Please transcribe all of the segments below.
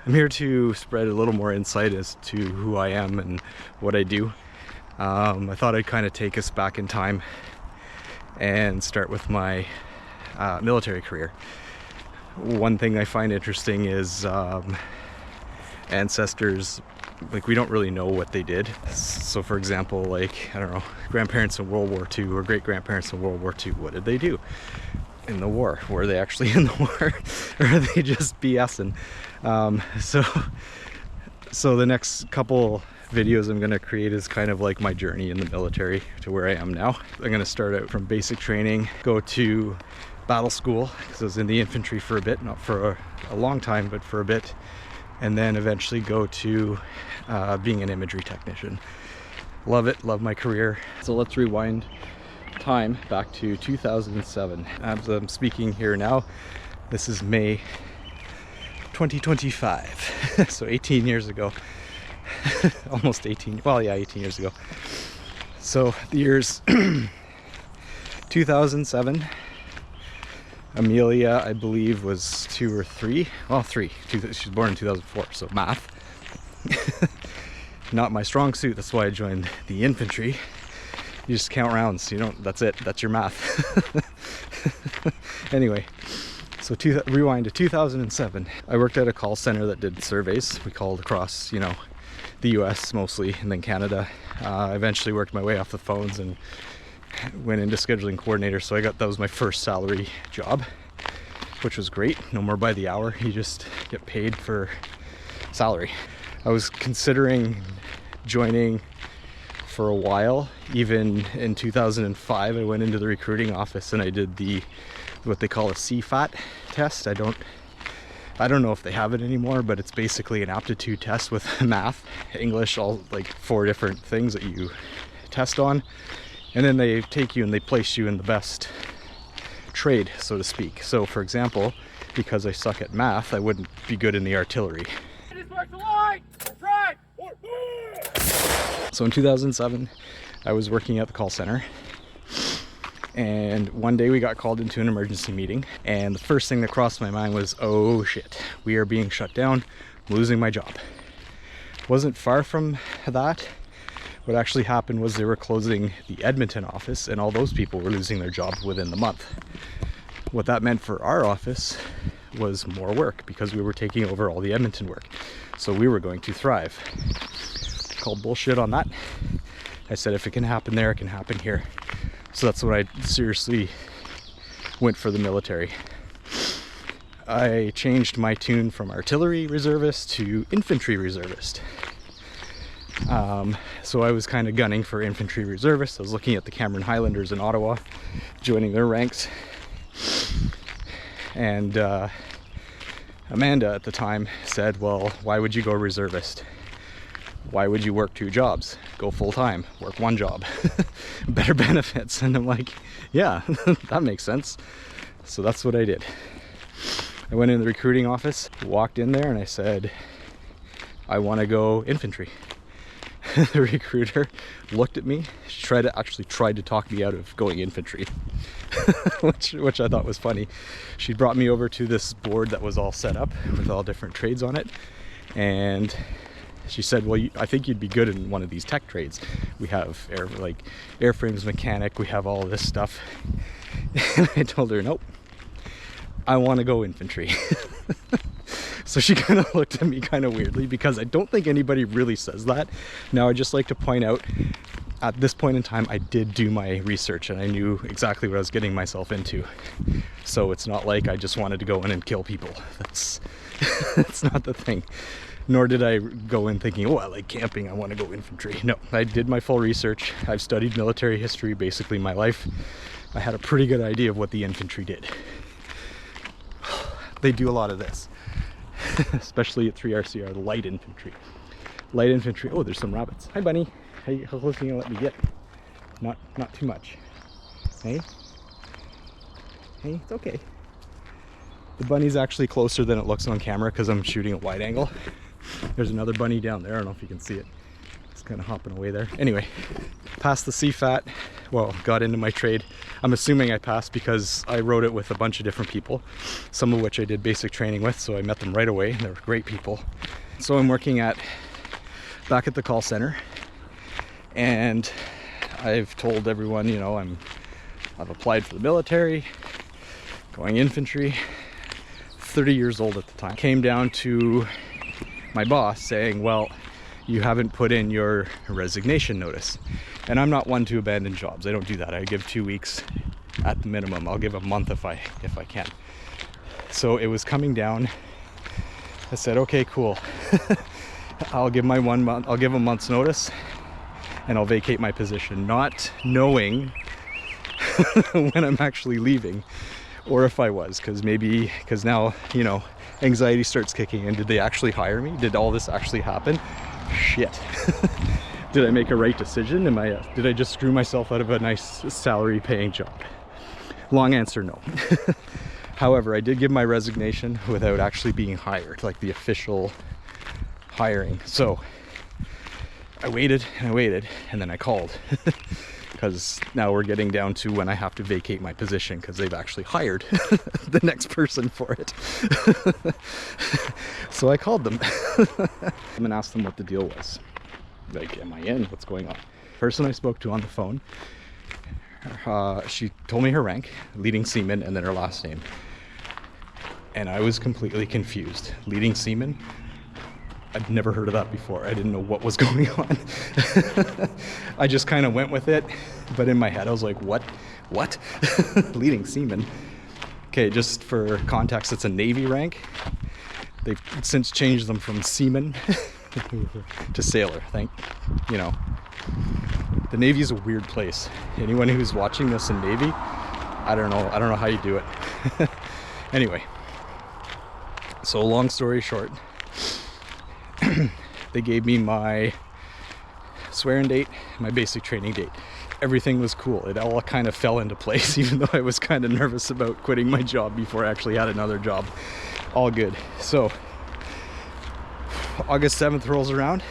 I'm here to spread a little more insight as to who I am and what I do. I thought I'd kind of take us back in time and start with my military career. One thing I find interesting is ancestors, like, we don't really know what they did. So for example, like, I don't know, grandparents in World War II or great-grandparents in World War II, what did they do in the war? Were they actually in the war, or are they just BSing? So the next couple videos I'm going to create is kind of like my journey in the military to where I am now. I'm going to start out from basic training, go to battle school, because I was in the infantry for a bit, not for a long time, but for a bit, and then eventually go to being an imagery technician. Love it, love my career. So let's rewind time back to 2007. As I'm speaking here now, this is May 2025, so 18 years ago. Almost 18, well, yeah, 18 years ago. So the year's 2007. Amelia, I believe, was 2 or 3. Well, 3. She was born in 2004, so math. Not my strong suit, that's why I joined the infantry. You just count rounds, you don't, that's it, that's your math. Anyway, so rewind to 2007. I worked at a call center that did surveys. We called across, you know, the US mostly, and then Canada. I eventually worked my way off the phones and went into scheduling coordinator, so that was my first salary job, which was great. No more by the hour, you just get paid for salary. I was considering joining for a while. Even in 2005, I went into the recruiting office and I did what they call a CFAT test. I don't know if they have it anymore, but it's basically an aptitude test with math, English, all like 4 different things that you test on. And then they take you and they place you in the best trade, so to speak. So for example, because I suck at math, I wouldn't be good in the artillery. So in 2007, I was working at the call center, and one day we got called into an emergency meeting, and the first thing that crossed my mind was, oh shit, we are being shut down, I'm losing my job. Wasn't far from that. What actually happened was they were closing the Edmonton office, and all those people were losing their job within the month. What that meant for our office was more work, because we were taking over all the Edmonton work. So we were going to thrive. Called bullshit on that. I said, if it can happen there, it can happen here. So that's when I seriously went for the military. I changed my tune from artillery reservist to infantry reservist. So I was kind of gunning for infantry reservists. I was looking at the Cameron Highlanders in Ottawa, joining their ranks. And Amanda at the time said, well, why would you go reservist? Why would you work 2 jobs? Go full-time, work 1 job. Better benefits. And I'm like, yeah, that makes sense. So that's what I did. I went in the recruiting office, walked in there, and I said, I want to go infantry. The recruiter looked at me. She tried to talk me out of going infantry, which I thought was funny. She brought me over to this board that was all set up with all different trades on it, and she said, well, I think you'd be good in one of these tech trades. We have airframes mechanic, we have all this stuff. And I told her, nope, I want to go infantry. So she kind of looked at me kind of weirdly, because I don't think anybody really says that. Now, I'd just like to point out, at this point in time, I did do my research and I knew exactly what I was getting myself into. So it's not like I just wanted to go in and kill people. That's not the thing. Nor did I go in thinking, oh, I like camping, I want to go infantry. No, I did my full research. I've studied military history basically my life. I had a pretty good idea of what the infantry did. They do a lot of this. Especially at 3RCR, the light infantry. Light infantry. Oh, there's some rabbits. Hi, bunny. How close are you gonna let me get? Not too much. Hey? Hey, it's okay. The bunny's actually closer than it looks on camera because I'm shooting at wide angle. There's another bunny down there. I don't know if you can see it. It's kind of hopping away there. Anyway, passed the CFAT. Well, got into my trade. I'm assuming I passed because I wrote it with a bunch of different people, some of which I did basic training with, so I met them right away. They were great people. So I'm working back at the call center, and I've told everyone, you know, I've applied for the military, going infantry, 30 years old at the time. Came down to my boss saying, well, you haven't put in your resignation notice. And I'm not one to abandon jobs. I don't do that. I give 2 weeks at the minimum. I'll give a month if I can. So it was coming down. I said, okay, cool. I'll give my 1 month, I'll give a month's notice and I'll vacate my position, not knowing when I'm actually leaving or if I was, because now, you know, anxiety starts kicking in. Did they actually hire me? Did all this actually happen? Shit. Did I make a right decision? Did I just screw myself out of a nice salary paying job? Long answer, no. However, I did give my resignation without actually being hired, like the official hiring. So I waited and I waited, and then I called because now we're getting down to when I have to vacate my position because they've actually hired the next person for it. So I called them and asked them what the deal was. Like, am I in? What's going on? Person I spoke to on the phone, she told me her rank, leading seaman, and then her last name. And I was completely confused. Leading seaman? I'd never heard of that before. I didn't know what was going on. I just kind of went with it, but in my head I was like, what? Leading seaman? Okay, just for context, it's a Navy rank. They've since changed them from seaman to sailor. You know, the Navy is a weird place. Anyone who's watching this in Navy, I don't know how you do it. Anyway, so long story short, they gave me my swearing date, my basic training date. Everything was cool. It all kind of fell into place, even though I was kind of nervous about quitting my job before I actually had another job. All good. So August 7th rolls around.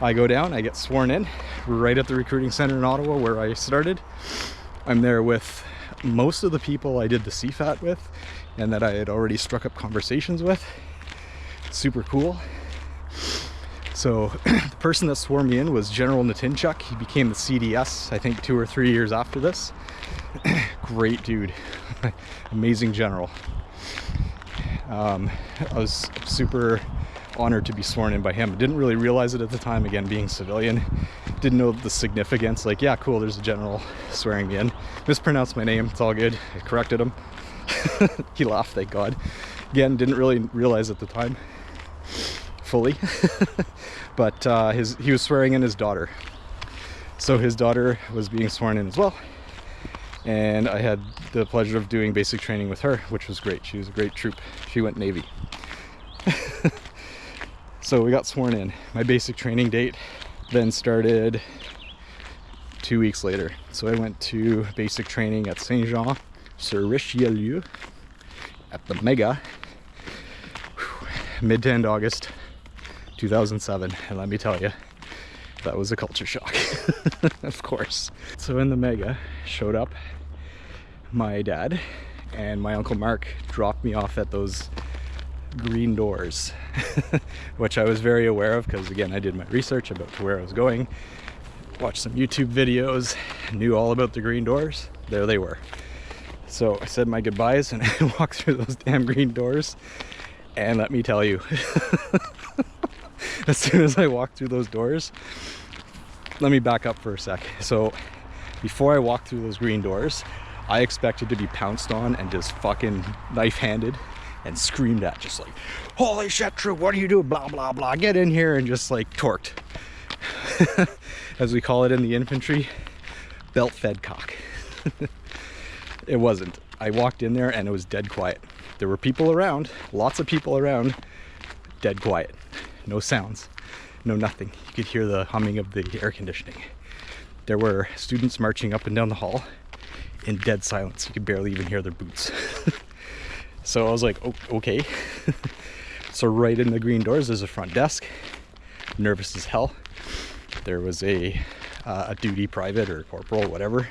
I go down, I get sworn in right at the recruiting center in Ottawa where I started. I'm there with most of the people I did the CFAT with and that I had already struck up conversations with. Super cool. So the person that swore me in was General Natinchuk. He became the CDS, I think 2 or 3 years after this. Great dude. Amazing general. I was super honored to be sworn in by him. Didn't really realize it at the time, again, being civilian. Didn't know the significance. Like, yeah, cool, there's a general swearing me in. Mispronounced my name, it's all good. I corrected him. He laughed, thank God. Again, didn't really realize at the time fully. But he was swearing in his daughter. So his daughter was being sworn in as well. And I had the pleasure of doing basic training with her, which was great. She was a great troop. She went Navy. So we got sworn in. My basic training date then started 2 weeks later. So I went to basic training at Saint-Jean-sur-Richelieu at the Mega, mid to end August 2007. And let me tell you, that was a culture shock. Of course. So in the Mega, showed up my dad and my Uncle Mark dropped me off at those green doors, which I was very aware of because, again, I did my research about where I was going, watched some YouTube videos, knew all about the green doors. There they were. So I said my goodbyes and I walked through those damn green doors, and let me tell you, as soon as I walked through those doors, let me back up for a sec. So before I walked through those green doors, I expected to be pounced on and just fucking knife-handed and screamed at, just like, holy shit, troop, what are you doing, blah blah blah, get in here, and just like torqued. As we call it in the infantry, belt fed cock. It wasn't. I walked in there and it was dead quiet. There were people around, lots of people around, dead quiet. No sounds, no nothing. You could hear the humming of the air conditioning. There were students marching up and down the hall in dead silence. You could barely even hear their boots. So I was like, oh, okay. So right in the green doors, there's a front desk. Nervous as hell. there was a duty private or corporal, whatever,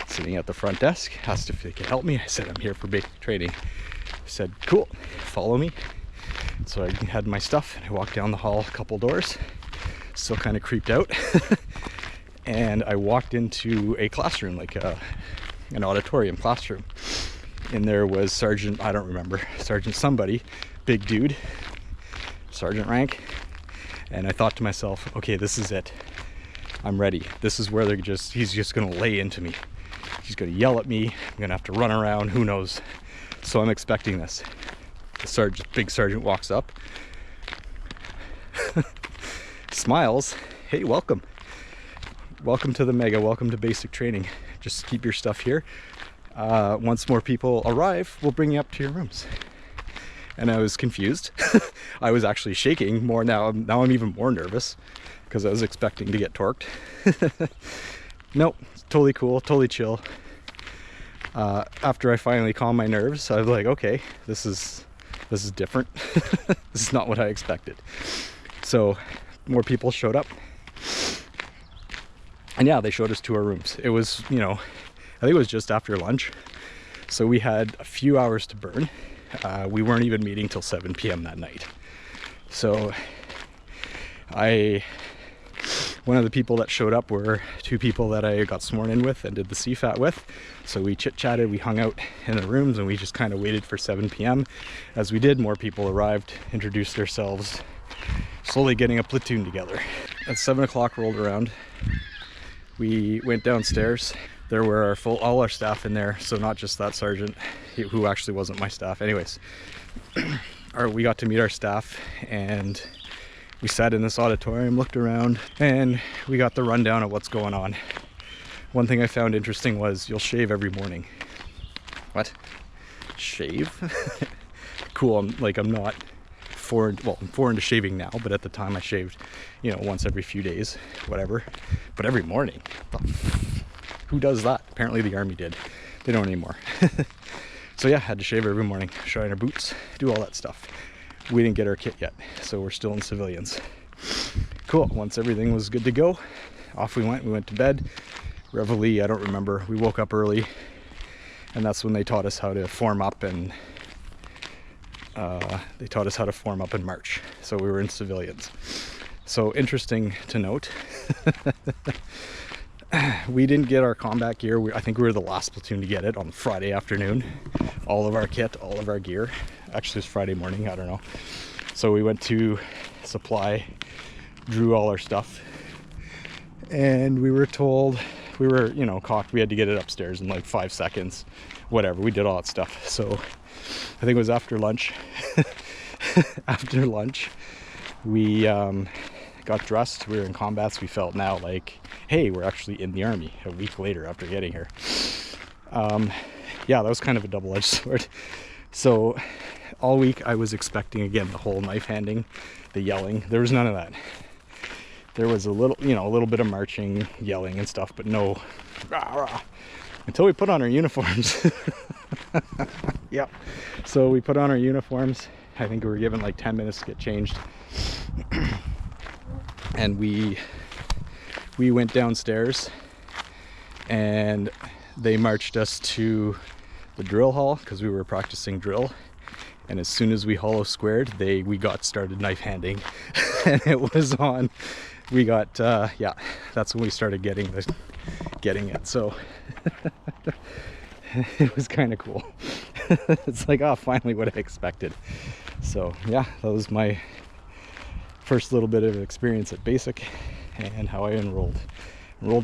sitting at the front desk, asked if they could help me. I said, I'm here for basic training. I said, cool, follow me. So I had my stuff and I walked down the hall a couple doors, still kind of creeped out. And I walked into a classroom, like an auditorium classroom. And there was Sergeant, I don't remember, Sergeant somebody, big dude, sergeant rank. And I thought to myself, okay, this is it. I'm ready. This is where he's just gonna lay into me. He's gonna yell at me. I'm gonna have to run around, who knows. So I'm expecting this. The big sergeant walks up, smiles, hey, welcome. Welcome to the Mega, welcome to basic training. Just keep your stuff here. Once more people arrive, we'll bring you up to your rooms. And I was confused. I was actually shaking more now. Now I'm even more nervous because I was expecting to get torqued. Nope, totally cool, totally chill. After I finally calmed my nerves, I was like, okay, this is different. This is not what I expected. So more people showed up. And yeah, they showed us to our rooms. It was, you know, I think it was just after lunch. So we had a few hours to burn. We weren't even meeting till 7 p.m. that night. So one of the people that showed up were two people that I got sworn in with and did the CFAT with. So we chit-chatted, we hung out in the rooms, and we just kind of waited for 7 p.m. As we did, more people arrived, introduced themselves, slowly getting a platoon together. As 7 o'clock rolled around, we went downstairs. There were all our staff in there, so not just that sergeant, who actually wasn't my staff. Anyways, we got to meet our staff, and we sat in this auditorium, looked around, and we got the rundown of what's going on. One thing I found interesting was you'll shave every morning. What? Shave? Cool. I'm not foreign. Well, I'm foreign to shaving now, but at the time I shaved, you know, once every few days, whatever. But every morning, who does that? Apparently the army did. They don't anymore. So yeah, had to shave every morning, shine our boots, do all that stuff. We didn't get our kit yet, so we're still in civilians. Cool. Once everything was good to go, off we went. We went to bed. Reveille, I don't remember. We woke up early, and that's when they taught us how to form up and march. So we were in civilians. So interesting to note. We didn't get our combat gear. I think we were the last platoon to get it on Friday afternoon. All of our kit, all of our gear. Actually, it was Friday morning, I don't know. So we went to supply, drew all our stuff, and we were told, we were, you know, cocked. We had to get it upstairs in like 5 seconds, whatever. We did all that stuff. So I think it was after lunch. After lunch, we got dressed. We were in combats. We felt now like, hey, we're actually in the army a week later after getting here. Yeah, that was kind of a double-edged sword. So all week I was expecting, again, the whole knife handing, the yelling. There was none of that. There was a little, you know, a little bit of marching, yelling and stuff, but no rah, rah, until we put on our uniforms. Yep. So we put on our uniforms. I think we were given like 10 minutes to get changed. And we went downstairs, and they marched us to the drill hall because we were practicing drill. And as soon as we hollow squared, we got started knife handing. And it was on. We got yeah, that's when we started getting it. So it was kind of cool. It's like, oh, finally what I expected. So yeah, that was my first little bit of experience at basic and how I enrolled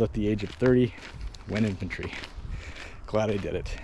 at the age of 30, went infantry. Glad I did it.